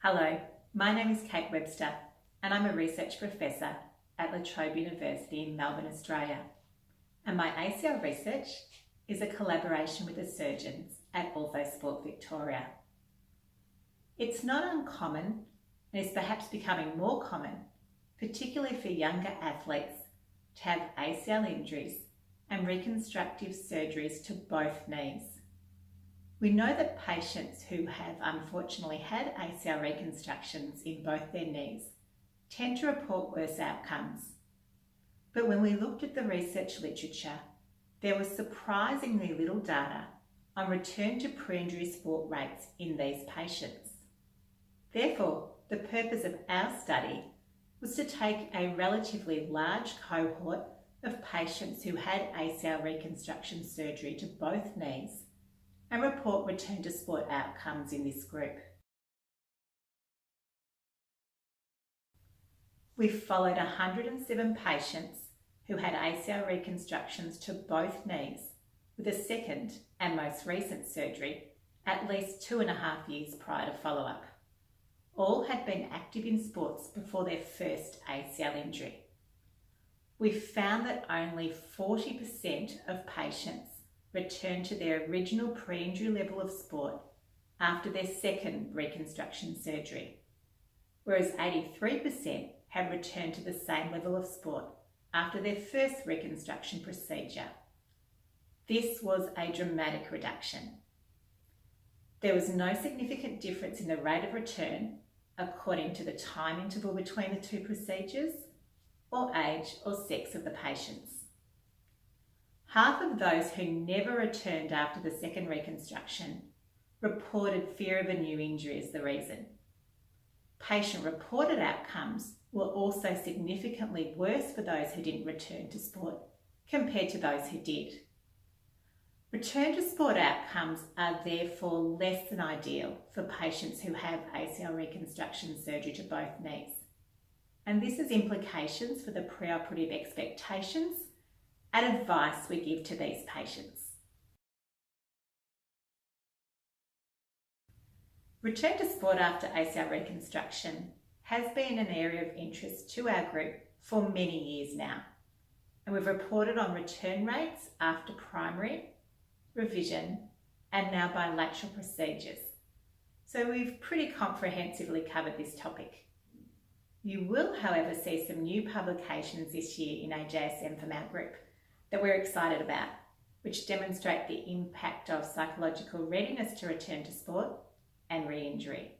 Hello, my name is Kate Webster and I'm a research professor at La Trobe University in Melbourne, Australia. And my ACL research is a collaboration with the surgeons at Orthosport Victoria. It's not uncommon and is perhaps becoming more common, particularly for younger athletes, to have ACL injuries and reconstructive surgeries to both knees. We know that patients who have unfortunately had ACL reconstructions in both their knees tend to report worse outcomes. But when we looked at the research literature, there was surprisingly little data on return to pre-injury sport rates in these patients. Therefore, the purpose of our study was to take a relatively large cohort of patients who had ACL reconstruction surgery to both knees and report return to sport outcomes in this group. We followed 107 patients who had ACL reconstructions to both knees with a second and most recent surgery at least 2.5 years prior to follow-up. All had been active in sports before their first ACL injury. We found that only 40% of patients returned to their original pre-injury level of sport after their second reconstruction surgery, whereas 83% had returned to the same level of sport after their first reconstruction procedure. This was a dramatic reduction. There was no significant difference in the rate of return according to the time interval between the two procedures or age or sex of the patients. Half of those who never returned after the second reconstruction reported fear of a new injury as the reason. Patient-reported outcomes were also significantly worse for those who didn't return to sport compared to those who did. Return to sport outcomes are therefore less than ideal for patients who have ACL reconstruction surgery to both knees. And this has implications for the preoperative expectations and advice we give to these patients. Return to sport after ACL reconstruction has been an area of interest to our group for many years now, and we've reported on return rates after primary, revision, and now bilateral procedures. So we've pretty comprehensively covered this topic. You will, however, see some new publications this year in AJSM from our group that we're excited about, which demonstrate the impact of psychological readiness to return to sport and re-injury.